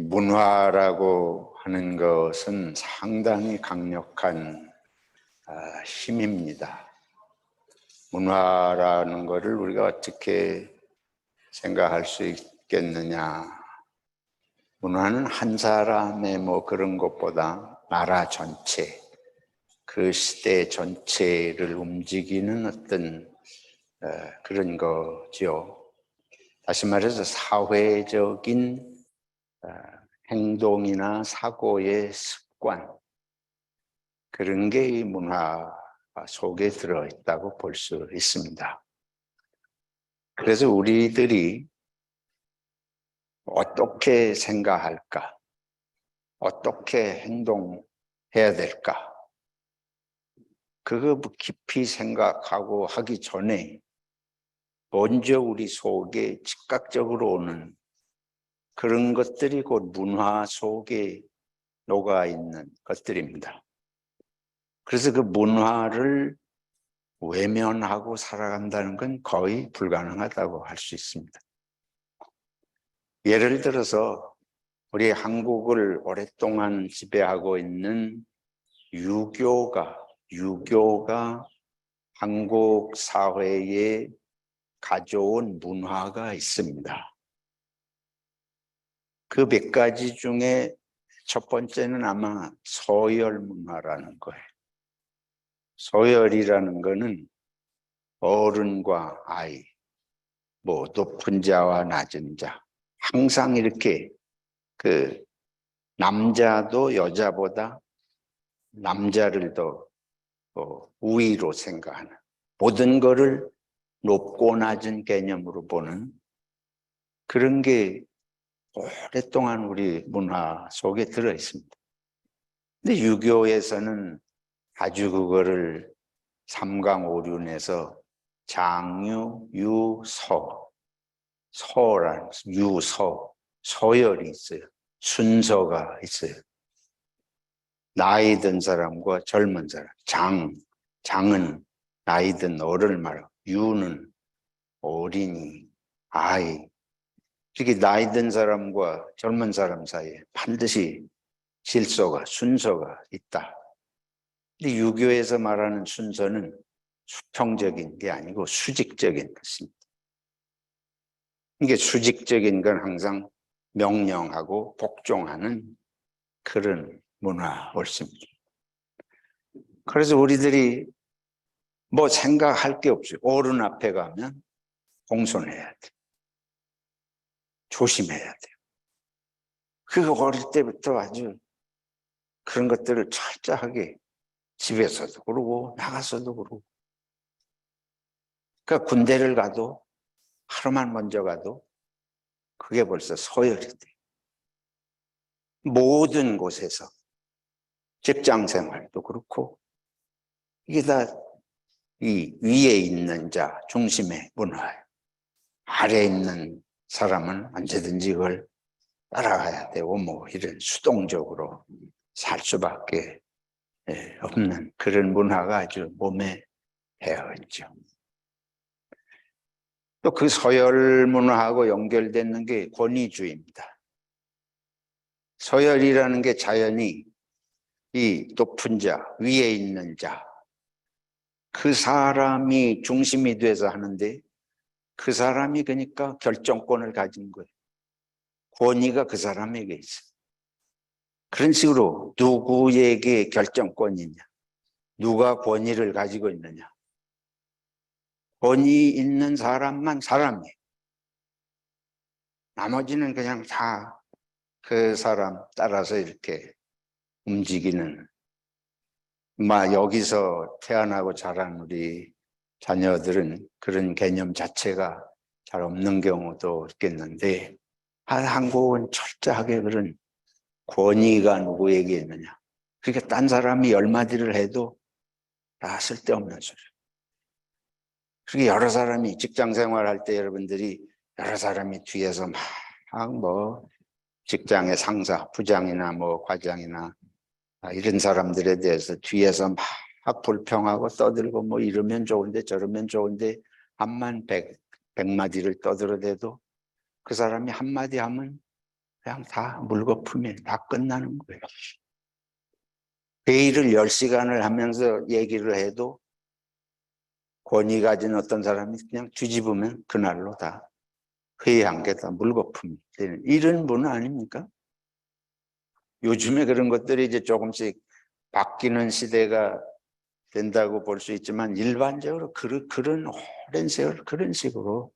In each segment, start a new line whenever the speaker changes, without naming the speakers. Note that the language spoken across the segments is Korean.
문화라고 하는 것은 상당히 강력한 힘입니다. 문화라는 것을 우리가 어떻게 생각할 수 있겠느냐. 문화는 한 사람의 그런 것보다 나라 전체, 그 시대 전체를 움직이는 어떤 그런 거죠. 다시 말해서 사회적인 행동이나 사고의 습관, 그런 게 이 문화 속에 들어있다고 볼 수 있습니다. 그래서 우리들이 어떻게 생각할까? 어떻게 행동해야 될까? 그거 깊이 생각하고 하기 전에 먼저 우리 속에 즉각적으로 오는 그런 것들이 곧 문화 속에 녹아있는 것들입니다. 그래서 그 문화를 외면하고 살아간다는 건 거의 불가능하다고 할 수 있습니다. 예를 들어서 우리 한국을 오랫동안 지배하고 있는 유교가 한국 사회에 가져온 문화가 있습니다. 그 몇 가지 중에 첫 번째는 아마 서열 문화라는 거예요. 서열이라는 거는 어른과 아이, 높은 자와 낮은 자, 항상 이렇게 그 남자도 여자보다 남자를 더 우위로 생각하는, 모든 것을 높고 낮은 개념으로 보는 그런 게 오랫동안 우리 문화 속에 들어 있습니다. 근데 유교에서는 아주 그거를 삼강오륜에서 장유, 유서, 서라는 유서, 서열이 있어요. 순서가 있어요. 나이 든 사람과 젊은 사람, 장은 나이 든 어른을 말하고, 유는 어린이, 아이. 이렇게 나이 든 사람과 젊은 사람 사이에 반드시 질서가, 순서가 있다. 근데 유교에서 말하는 순서는 수평적인 게 아니고 수직적인 것입니다. 이게 수직적인 건 항상 명령하고 복종하는 그런 문화 옳습니다. 그래서 우리들이 생각할 게 없어요. 어른 앞에 가면 공손해야 돼. 조심해야 돼요. 그 어릴 때부터 아주 그런 것들을 철저하게 집에서도 그러고 나가서도 그러고. 그러니까 군대를 가도 하루만 먼저 가도 그게 벌써 서열이 돼. 모든 곳에서 직장 생활도 그렇고 이게 다 이 위에 있는 자 중심의 문화예요. 아래에 있는 사람은 언제든지 그걸 따라가야 되고 이런 수동적으로 살 수밖에 없는 그런 문화가 아주 몸에 배어 있죠. 또 그 서열 문화하고 연결되는 게 권위주의입니다. 서열이라는 게 자연히 이 높은 자, 위에 있는 자, 그 사람이 중심이 돼서 하는데 그 사람이 그러니까 결정권을 가진 거예요. 권위가 그 사람에게 있어요. 그런 식으로 누구에게 결정권이 있냐, 누가 권위를 가지고 있느냐. 권위 있는 사람만 사람이에요. 나머지는 그냥 다 그 사람 따라서 이렇게 움직이는, 여기서 태어나고 자란 우리 자녀들은 그런 개념 자체가 잘 없는 경우도 있겠는데, 한국은 철저하게 그런 권위가 누구에게 있느냐. 그러니까 딴 사람이 열마디를 해도 다 쓸데없는 소리예요. 그러니까 여러 사람이 직장 생활할 때 여러분들이 여러 사람이 뒤에서 막 직장의 상사, 부장이나 과장이나 이런 사람들에 대해서 뒤에서 막 불평하고 떠들고 이러면 좋은데 저러면 좋은데 암만 백마디를 떠들어대도 그 사람이 한마디 하면 그냥 다 물거품에 다 끝나는 거예요. 회의를 10시간을 하면서 얘기를 해도 권위 가진 어떤 사람이 그냥 뒤집으면 그날로 다 회의한 게 다 물거품이 되는 이런 분 아닙니까? 요즘에 그런 것들이 이제 조금씩 바뀌는 시대가 된다고 볼 수 있지만 일반적으로 그런 오랜 세월 그런 식으로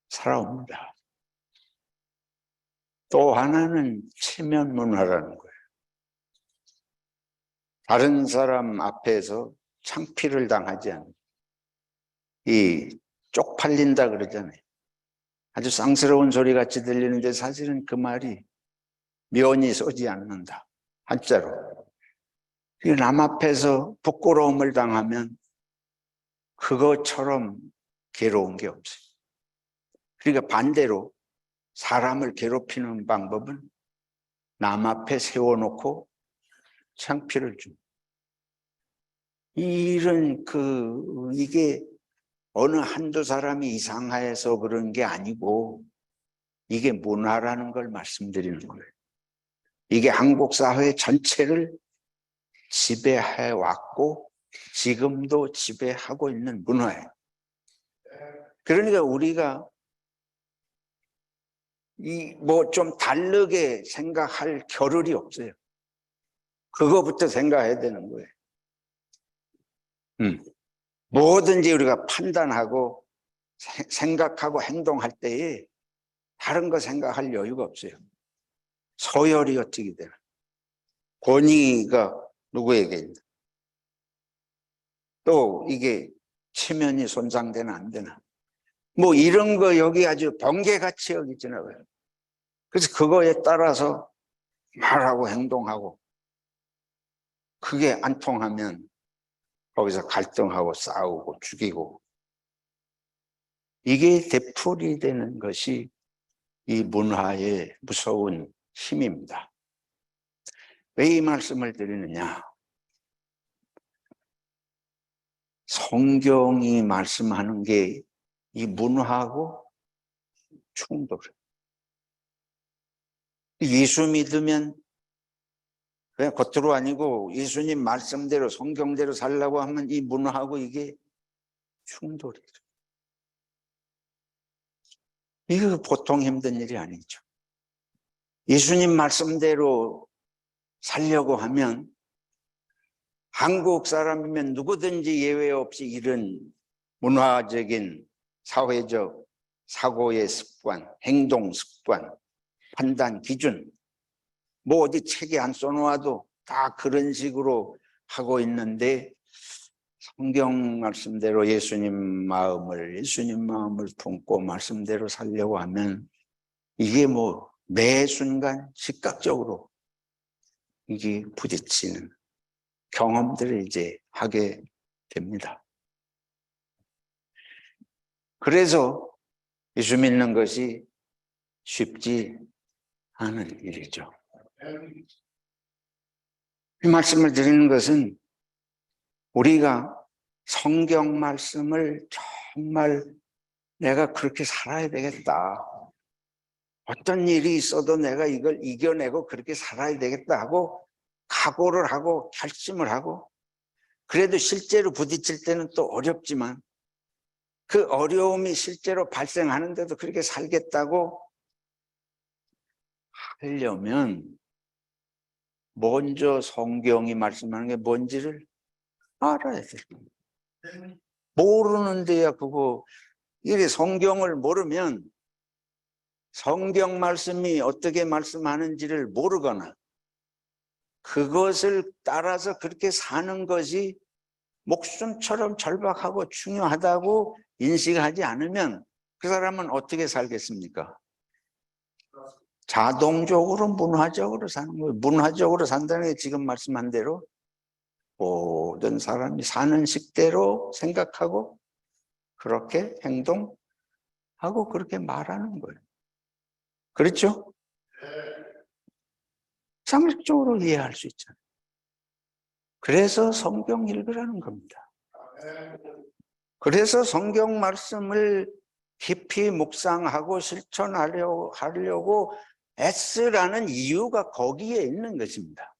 살아옵니다. 또 하나는 체면 문화라는 거예요. 다른 사람 앞에서 창피를 당하지 않는 이 쪽팔린다 그러잖아요. 아주 쌍스러운 소리 같이 들리는데 사실은 그 말이 면이 서지 않는다. 한자로. 남 앞에서 부끄러움을 당하면 그것처럼 괴로운 게 없어요. 그러니까 반대로 사람을 괴롭히는 방법은 남 앞에 세워놓고 창피를 줍니다. 이게 어느 한두 사람이 이상해서 그런 게 아니고 이게 문화라는 걸 말씀드리는 거예요. 이게 한국 사회 전체를 지배해 왔고 지금도 지배하고 있는 문화예요. 그러니까 우리가 좀 다르게 생각할 겨를이 없어요. 그거부터 생각해야 되는 거예요. 뭐든지 우리가 판단하고 생각하고 행동할 때에 다른 거 생각할 여유가 없어요. 서열이 어떻게 되나? 권위가 누구에게 있나? 또 이게 체면이 손상되나 안 되나? 뭐 이런 거 여기 아주 번개같이 여기 지나가요. 그래서 그거에 따라서 말하고 행동하고 그게 안 통하면 거기서 갈등하고 싸우고 죽이고 이게 되풀이 되는 것이 이 문화의 무서운 힘입니다. 왜 이 말씀을 드리느냐? 성경이 말씀하는 게 이 문화하고 충돌해요. 예수 믿으면 그냥 겉으로 아니고 예수님 말씀대로 성경대로 살려고 하면 이 문화하고 이게 충돌이죠. 이거 보통 힘든 일이 아니죠. 예수님 말씀대로 살려고 하면 한국 사람이면 누구든지 예외 없이 이런 문화적인 사회적 사고의 습관, 행동 습관, 판단 기준 뭐 어디 책에 안 써놓아도 다 그런 식으로 하고 있는데 성경 말씀대로 예수님 마음을 품고 말씀대로 살려고 하면 이게 뭐 매 순간 즉각적으로 이게 부딪히는 경험들을 이제 하게 됩니다. 그래서 예수 믿는 것이 쉽지 않은 일이죠. 이 말씀을 드리는 것은 우리가 성경 말씀을 정말 내가 그렇게 살아야 되겠다. 어떤 일이 있어도 내가 이걸 이겨내고 그렇게 살아야 되겠다 하고 각오를 하고 결심을 하고 그래도 실제로 부딪힐 때는 또 어렵지만 그 어려움이 실제로 발생하는데도 그렇게 살겠다고 하려면 먼저 성경이 말씀하는 게 뭔지를 알아야 돼요. 모르는데야 그거 이게 성경을 모르면 성경 말씀이 어떻게 말씀하는지를 모르거나 그것을 따라서 그렇게 사는 것이 목숨처럼 절박하고 중요하다고 인식하지 않으면 그 사람은 어떻게 살겠습니까? 자동적으로 문화적으로 사는 거예요. 문화적으로 산다는 게 지금 말씀한 대로 모든 사람이 사는 식대로 생각하고 그렇게 행동하고 그렇게 말하는 거예요. 그렇죠? 상식적으로 이해할 수 있잖아요. 그래서 성경 읽으라는 겁니다. 그래서 성경 말씀을 깊이 묵상하고 실천하려고 애쓰라는 이유가 거기에 있는 것입니다.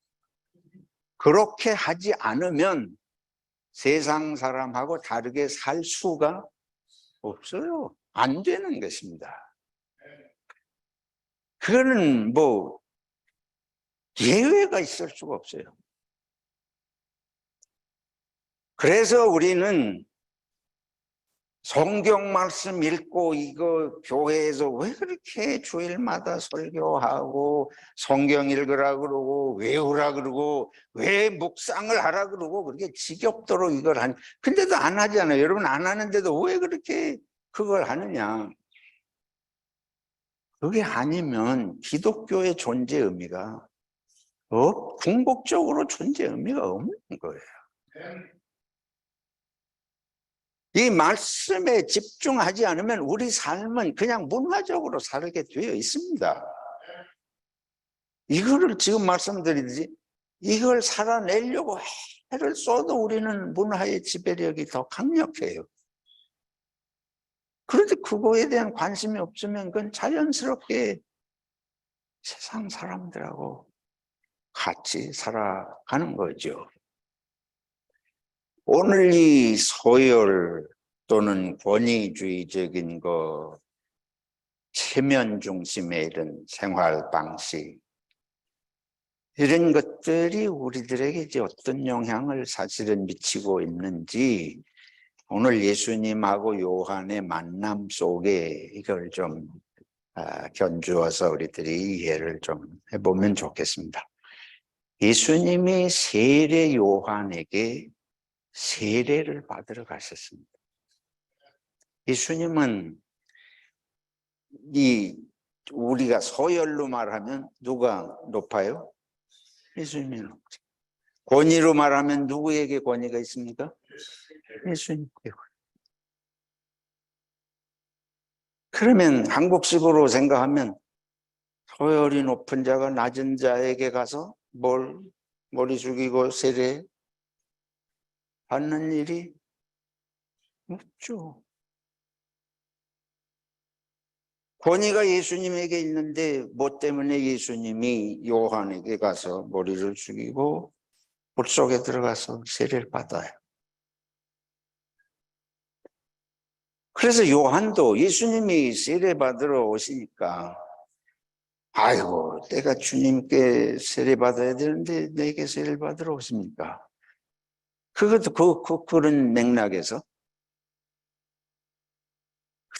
그렇게 하지 않으면 세상 사람하고 다르게 살 수가 없어요. 안 되는 것입니다. 그거는 뭐 예외가 있을 수가 없어요. 그래서 우리는 성경 말씀 읽고 이거 교회에서 왜 그렇게 주일마다 설교하고 성경 읽으라 그러고 외우라 그러고 왜 묵상을 하라 그러고 그렇게 지겹도록 이걸 하니, 근데도 안 하잖아요. 여러분 안 하는데도 왜 그렇게 그걸 하느냐. 그게 아니면 기독교의 존재 의미가 궁극적으로 존재 의미가 없는 거예요. 이 말씀에 집중하지 않으면 우리 삶은 그냥 문화적으로 살게 되어 있습니다. 이거를 지금 말씀드리듯이 이걸 살아내려고 애를 써도 우리는 문화의 지배력이 더 강력해요. 그런데 그거에 대한 관심이 없으면 그건 자연스럽게 세상 사람들하고 같이 살아가는 거죠. 오늘 이 서열 또는 권위주의적인 거, 체면 중심의 이런 생활 방식, 이런 것들이 우리들에게 이제 어떤 영향을 사실은 미치고 있는지 오늘 예수님하고 요한의 만남 속에 이걸 좀 견주어서 우리들이 이해를 좀 해보면 좋겠습니다. 예수님이 세례 요한에게 세례를 받으러 가셨습니다. 예수님은 우리가 서열로 말하면 누가 높아요? 예수님이 높죠. 권위로 말하면 누구에게 권위가 있습니까? 예수님께. 그러면 한국식으로 생각하면 서열이 높은 자가 낮은 자에게 가서 머리 숙이고 세례 받는 일이 없죠. 권위가 예수님에게 있는데 뭐 때문에 예수님이 요한에게 가서 머리를 숙이고 물속에 들어가서 세례를 받아요. 그래서 요한도 예수님이 세례 받으러 오시니까 아이고 내가 주님께 세례 받아야 되는데 내게 세례를 받으러 오십니까? 그것도 그런 맥락에서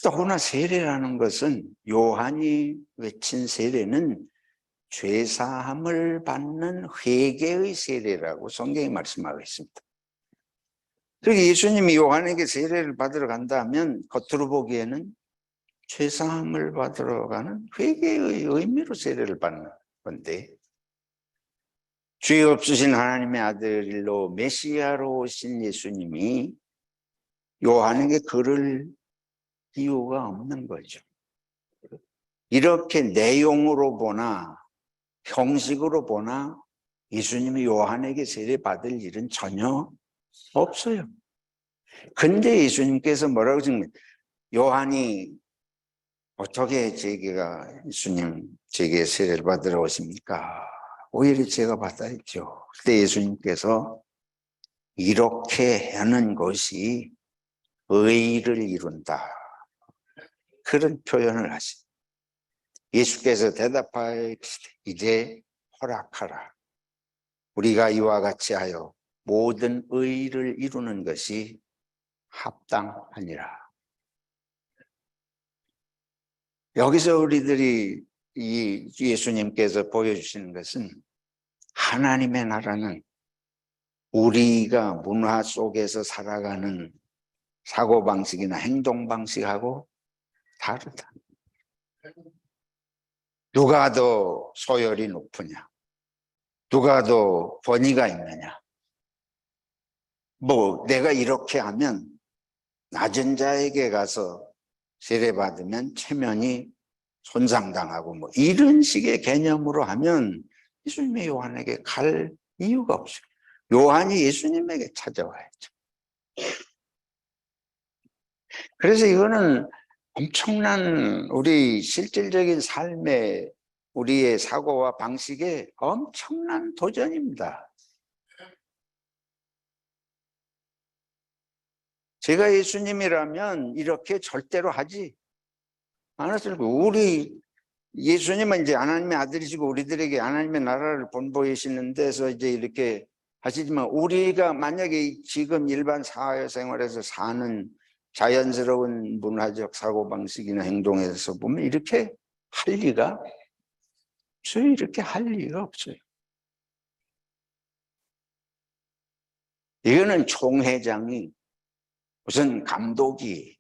더구나 세례라는 것은 요한이 외친 세례는 죄사함을 받는 회개의 세례라고 성경이 말씀하고 있습니다. 그러니까 예수님이 요한에게 세례를 받으러 간다면 겉으로 보기에는 죄사함을 받으러 가는 회개의 의미로 세례를 받는 건데, 죄 없으신 하나님의 아들로 메시아로 오신 예수님이 요한에게 그럴 이유가 없는 거죠. 이렇게 내용으로 보나 형식으로 보나 예수님이 요한에게 세례 받을 일은 전혀 없어요. 근데 예수님께서 뭐라고 지금 요한이 어떻게 예수님 제게 세례를 받으러 오십니까? 오히려 제가 받아야죠. 그때 예수님께서 이렇게 하는 것이 의의를 이룬다, 그런 표현을 하십니다. 예수께서 대답하시되 이제 허락하라. 우리가 이와 같이 하여 모든 의의를 이루는 것이 합당하니라. 여기서 우리들이 이 예수님께서 보여주시는 것은 하나님의 나라는 우리가 문화 속에서 살아가는 사고방식이나 행동방식하고 다르다. 누가 더 소열이 높으냐? 누가 더 권위가 있느냐? 내가 이렇게 하면 낮은 자에게 가서 세례받으면 체면이 손상당하고 이런 식의 개념으로 하면 예수님이 요한에게 갈 이유가 없어요. 요한이 예수님에게 찾아와야죠. 그래서 이거는 엄청난 우리 실질적인 삶의 우리의 사고와 방식에 엄청난 도전입니다. 제가 예수님이라면 이렇게 절대로 하지 않았을 거예요. 우리 예수님은 이제 하나님의 아들이시고 우리들에게 하나님의 나라를 본보이시는 데서 이제 이렇게 하시지만, 우리가 만약에 지금 일반 사회생활에서 사는 자연스러운 문화적 사고방식이나 행동에서 보면 이렇게 할 리가 없어요. 이렇게 할 리가 없어요. 이거는 총회장이, 무슨 감독이,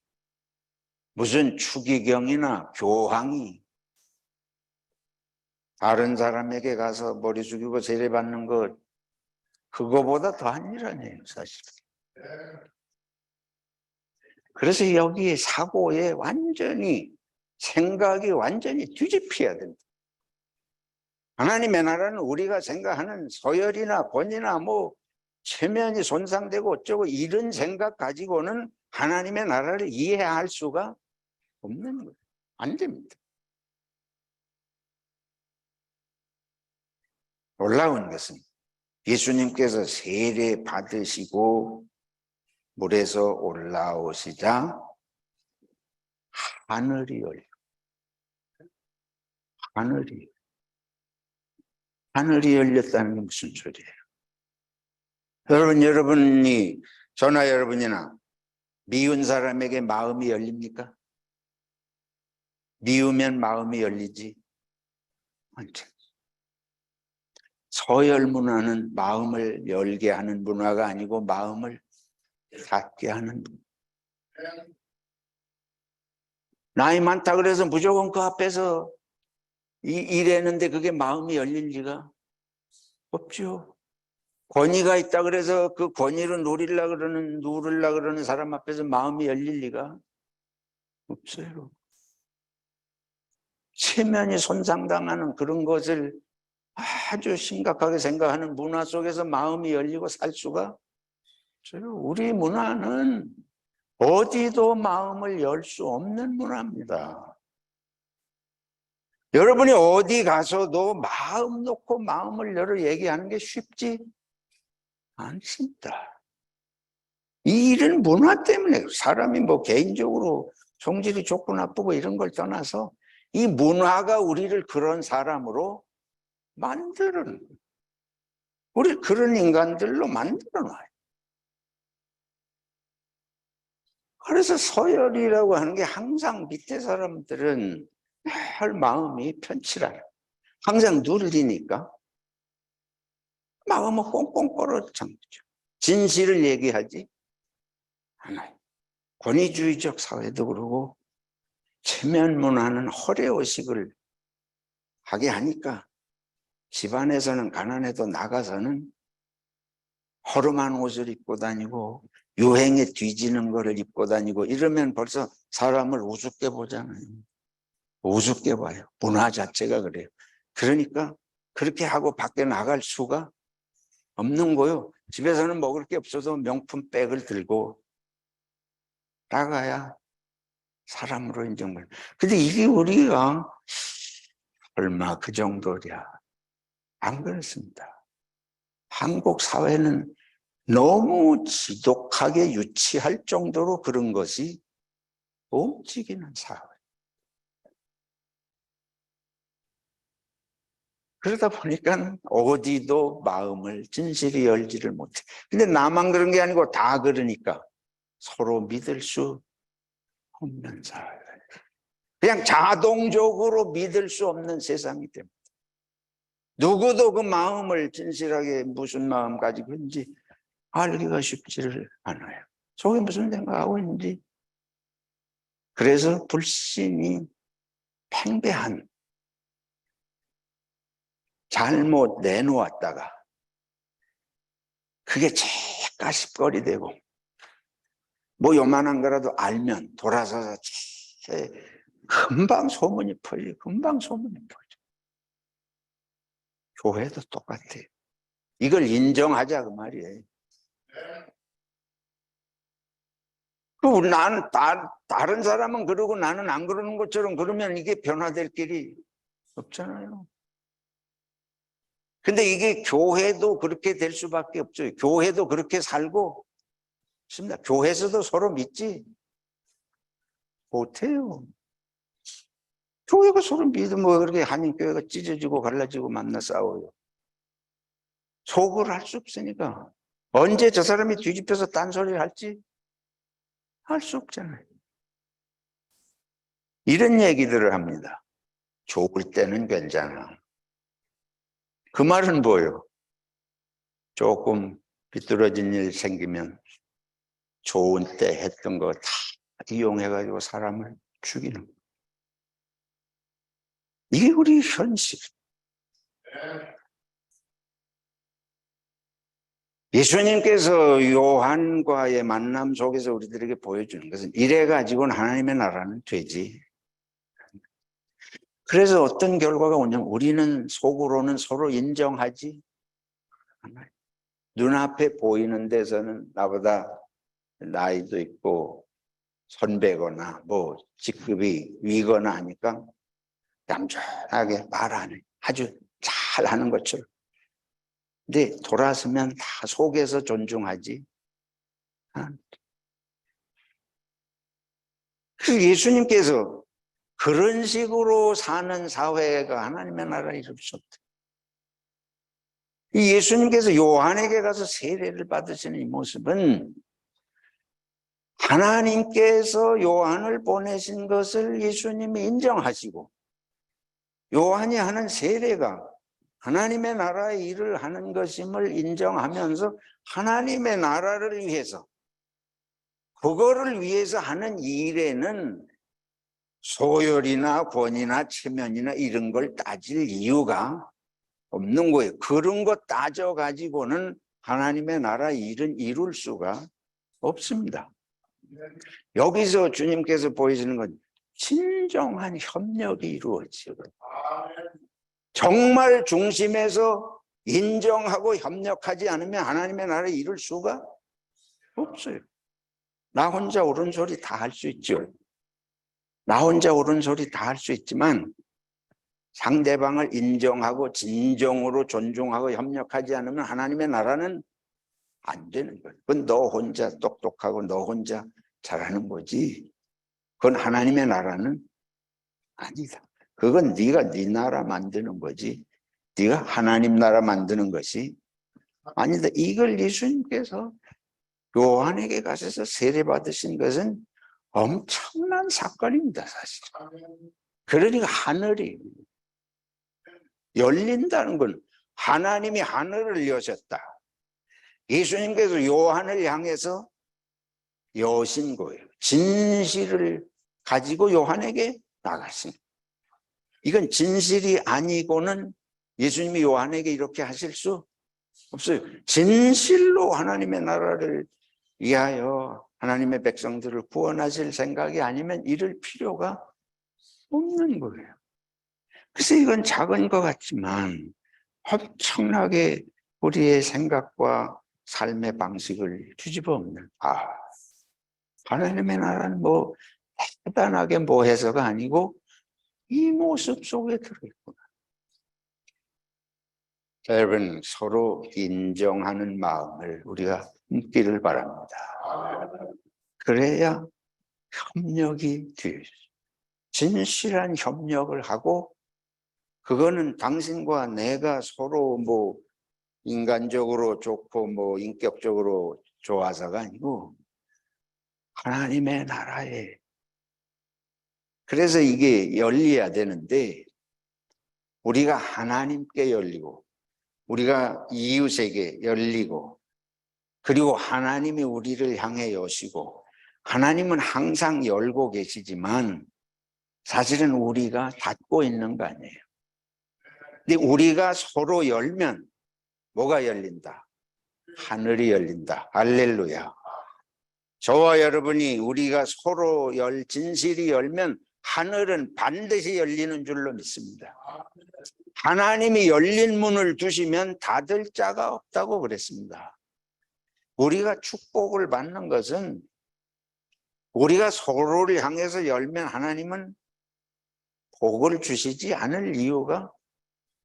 무슨 추기경이나 교황이 다른 사람에게 가서 머리 숙이고 세례받는 것, 그거보다 더한 일 아니에요, 사실. 그래서 여기에 사고에 완전히, 생각이 완전히 뒤집혀야 됩니다. 하나님의 나라는 우리가 생각하는 서열이나 권위나 뭐 체면이 손상되고 어쩌고 이런 생각 가지고는 하나님의 나라를 이해할 수가 없는 거예요. 안 됩니다. 놀라운 것은 예수님께서 세례 받으시고 물에서 올라오시자 하늘이 열려. 하늘이 열렸다는 게 무슨 소리예요? 여러분이, 저나 여러분이나 미운 사람에게 마음이 열립니까? 미우면 마음이 열리지 않죠. 서열 문화는 마음을 열게 하는 문화가 아니고 마음을 닫게 하는 문화. 나이 많다 그래서 무조건 그 앞에서 일했는데 그게 마음이 열릴 리가 없죠. 권위가 있다 그래서 그 권위를 누리려고 그러는 사람 앞에서 마음이 열릴 리가 없어요. 체면이 손상당하는 그런 것을 아주 심각하게 생각하는 문화 속에서 마음이 열리고 살 수가 없어요. 우리 문화는 어디도 마음을 열 수 없는 문화입니다. 여러분이 어디 가서도 마음 놓고 마음을 열어 얘기하는 게 쉽지 않습니다. 이 일은 문화 때문에, 사람이 뭐 개인적으로 성질이 좋고 나쁘고 이런 걸 떠나서 이 문화가 우리를 그런 사람으로 만드는, 우리 그런 인간들로 만들어 놔요. 그래서 서열이라고 하는 게 항상 밑에 사람들은 할 마음이 편치라요. 항상 눌리니까 마음은 꽁꽁 얼어붙은 거죠. 진실을 얘기하지 않아요. 권위주의적 사회도 그러고 체면 문화는 허례허식을 하게 하니까 집안에서는 가난해도 나가서는 허름한 옷을 입고 다니고 유행에 뒤지는 거를 입고 다니고 이러면 벌써 사람을 우습게 보잖아요. 우습게 봐요. 문화 자체가 그래요. 그러니까 그렇게 하고 밖에 나갈 수가 없는 거요. 집에서는 먹을 게 없어도 명품 백을 들고 나가야 사람으로 인정받는. 근데 이게 우리가 얼마 그 정도랴. 안 그렇습니다. 한국 사회는 너무 지독하게 유치할 정도로 그런 것이 움직이는 사회. 그러다 보니까 어디도 마음을 진실히 열지를 못해. 근데 나만 그런 게 아니고 다 그러니까 서로 믿을 수 없는 사회. 그냥 자동적으로 믿을 수 없는 세상이 됩니다. 누구도 그 마음을 진실하게 무슨 마음 가지고 있는지 알기가 쉽지를 않아요. 속에 무슨 생각하고 있는지. 그래서 불신이 팽배한, 잘못 내놓았다가 그게 가십거리 되고 뭐 요만한 거라도 알면 돌아서서 금방 소문이 퍼지고 금방 소문이 퍼져. 교회도 똑같아요. 이걸 인정하자 그 말이에요. 나는 다른 사람은 그러고 나는 안 그러는 것처럼 그러면 이게 변화될 길이 없잖아요. 근데 이게 교회도 그렇게 될 수밖에 없죠. 교회도 그렇게 살고 있습니다. 교회에서도 서로 믿지 못해요. 교회가 서로 믿으면 뭐 그렇게 한인교회가 찢어지고 갈라지고 만나 싸워요. 속을 할 수 없으니까. 언제 저 사람이 뒤집혀서 딴소리를 할지 할 수 없잖아요. 이런 얘기들을 합니다. 좋을 때는 괜찮아. 그 말은 뭐예요? 조금 비뚤어진 일 생기면 좋은 때 했던 거 다 이용해가지고 사람을 죽이는 거. 이게 우리 현실. 예수님께서 요한과의 만남 속에서 우리들에게 보여주는 것은 이래가지고는 하나님의 나라는 되지. 그래서 어떤 결과가 오냐면 우리는 속으로는 서로 인정하지 않아요. 눈앞에 보이는 데서는 나보다 나이도 있고 선배거나 뭐 직급이 위거나 하니까 얌전하게 말 안 해. 아주 잘하는 것처럼. 근데 돌아서면 다 속에서 존중하지. 그래서 예수님께서 그런 식으로 사는 사회가 하나님의 나라에 이룰 수 없다. 이 예수님께서 요한에게 가서 세례를 받으시는 이 모습은 하나님께서 요한을 보내신 것을 예수님이 인정하시고 요한이 하는 세례가 하나님의 나라의 일을 하는 것임을 인정하면서 하나님의 나라를 위해서 그거를 위해서 하는 일에는 소열이나 권위나 체면이나 이런 걸 따질 이유가 없는 거예요. 그런 거 따져가지고는 하나님의 나라 일은 이룰 수가 없습니다. 여기서 주님께서 보이시는 건 진정한 협력이 이루어지죠. 정말 중심에서 인정하고 협력하지 않으면 하나님의 나라를 이룰 수가 없어요. 나 혼자 옳은 소리 다 할 수 있죠. 나 혼자 옳은 소리 다 할 수 있지만 상대방을 인정하고 진정으로 존중하고 협력하지 않으면 하나님의 나라는 안 되는 거예요. 그건 너 혼자 똑똑하고 너 혼자 잘하는 거지. 그건 하나님의 나라는 아니다. 그건 네가 네 나라 만드는 거지. 네가 하나님 나라 만드는 것이 아니다. 이걸 예수님께서 요한에게 가셔서 세례 받으신 것은 엄청난 사건입니다, 사실. 그러니까 하늘이 열린다는 건 하나님이 하늘을 여셨다. 예수님께서 요한을 향해서 여신 거예요. 진실을 가지고 요한에게 나가신. 이건 진실이 아니고는 예수님이 요한에게 이렇게 하실 수 없어요. 진실로 하나님의 나라를 위하여 하나님의 백성들을 구원하실 생각이 아니면 이럴 필요가 없는 거예요. 그래서 이건 작은 것 같지만 엄청나게 우리의 생각과 삶의 방식을 뒤집어 엎는 하나님의 나라는 뭐 대단하게 뭐 해서가 아니고 이 모습 속에 들어있구나. 여러분 서로 인정하는 마음을 우리가 품기를 바랍니다. 그래야 협력이 되어요. 진실한 협력을 하고 그거는 당신과 내가 서로 뭐 인간적으로 좋고 뭐 인격적으로 좋아서가 아니고 하나님의 나라에. 그래서 이게 열려야 되는데 우리가 하나님께 열리고 우리가 이웃에게 열리고 그리고 하나님이 우리를 향해 여시고 하나님은 항상 열고 계시지만 사실은 우리가 닫고 있는 거 아니에요. 근데 우리가 서로 열면 뭐가 열린다? 하늘이 열린다. 할렐루야. 저와 여러분이 우리가 서로 진실이 열면 하늘은 반드시 열리는 줄로 믿습니다. 하나님이 열린 문을 두시면 닫을 자가 없다고 그랬습니다. 우리가 축복을 받는 것은 우리가 서로를 향해서 열면 하나님은 복을 주시지 않을 이유가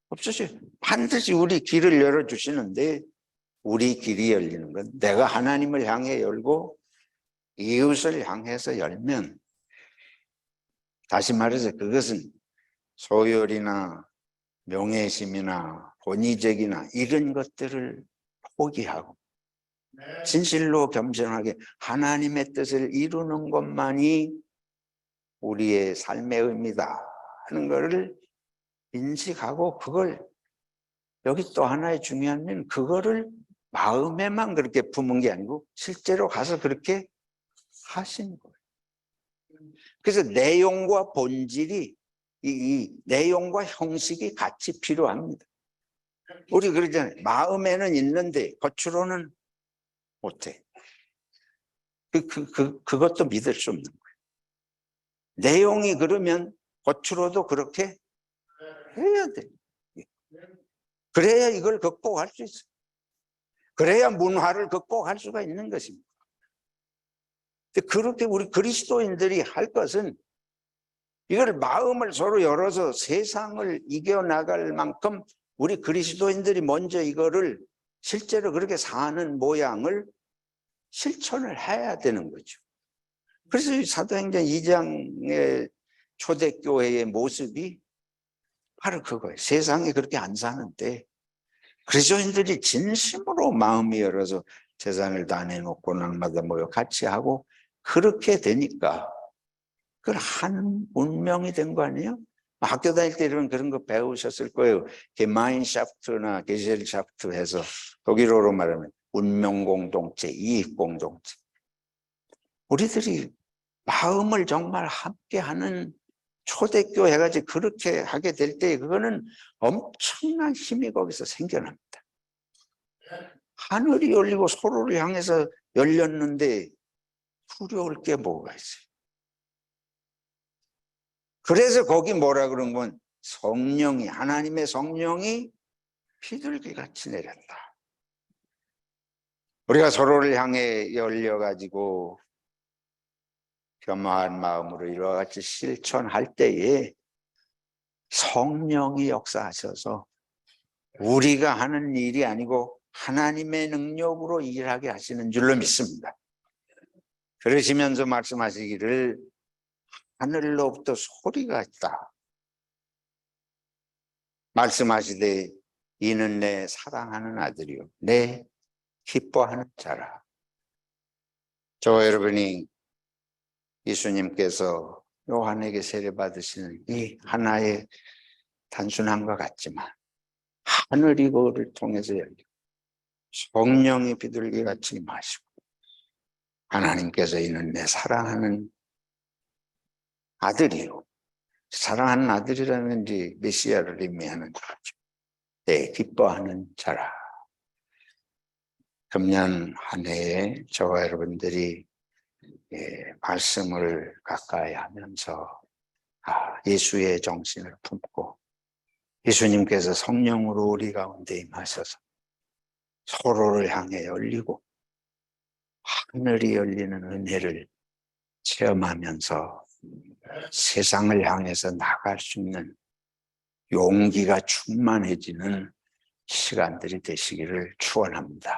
없으셔요. 반드시 우리 길을 열어주시는데 우리 길이 열리는 건 내가 하나님을 향해 열고 이웃을 향해서 열면, 다시 말해서 그것은 소열이나 명예심이나 권위적이나 이런 것들을 포기하고 진실로 겸손하게 하나님의 뜻을 이루는 것만이 우리의 삶의 의미다 하는 것을 인식하고, 그걸 여기 또 하나의 중요한 면, 그거를 마음에만 그렇게 품은 게 아니고 실제로 가서 그렇게 하신 거예요. 그래서 내용과 본질이, 이 내용과 형식이 같이 필요합니다. 우리 그러잖아요. 마음에는 있는데 겉으로는 못해. 그것도 믿을 수 없는 거예요. 내용이 그러면 겉으로도 그렇게 해야 돼. 그래야 이걸 극복할 수 있어요. 그래야 문화를 극복할 수가 있는 것입니다. 그렇게 우리 그리스도인들이 할 것은 이걸 마음을 서로 열어서 세상을 이겨나갈 만큼 우리 그리스도인들이 먼저 이거를 실제로 그렇게 사는 모양을 실천을 해야 되는 거죠. 그래서 사도행전 2장의 초대교회의 모습이 바로 그거예요. 세상에 그렇게 안 사는데 그리스도인들이 진심으로 마음이 열어서 재산을 다 내놓고 날마다 모여 같이 하고 그렇게 되니까 그걸 한 운명이 된 거 아니에요? 학교 다닐 때 그런 거 배우셨을 거예요. 게마인샤프트나 게셀샤프트 해서 독일어로 말하면 운명 공동체, 이익 공동체. 우리들이 마음을 정말 함께 하는 초대교회가 그렇게 하게 될 때 그거는 엄청난 힘이 거기서 생겨납니다. 하늘이 열리고 서로를 향해서 열렸는데 두려울 게 뭐가 있어요? 그래서 거기 뭐라 그런 건 성령이, 하나님의 성령이 비둘기같이 내렸다. 우리가 서로를 향해 열려가지고 겸허한 마음으로 이와 같이 실천할 때에 성령이 역사하셔서 우리가 하는 일이 아니고 하나님의 능력으로 일하게 하시는 줄로 믿습니다. 그러시면서 말씀하시기를 하늘로부터 소리가 있다. 말씀하시되 이는 내 사랑하는 아들이요 내 기뻐하는 자라. 저와 여러분이 예수님께서 요한에게 세례받으시는 이 하나의 단순한 것 같지만 하늘이 그를 통해서 열리고 성령이 비둘기같이 임하시고 하나님께서 이는 내 사랑하는 아들이요, 사랑하는 아들이라는 게 메시아를 의미하는 거죠. 내 기뻐하는 자라. 금년 한 해에 저와 여러분들이 말씀을 가까이 하면서 예수의 정신을 품고 예수님께서 성령으로 우리 가운데 임하셔서 서로를 향해 열리고 하늘이 열리는 은혜를 체험하면서 세상을 향해서 나갈 수 있는 용기가 충만해지는 시간들이 되시기를 축원합니다.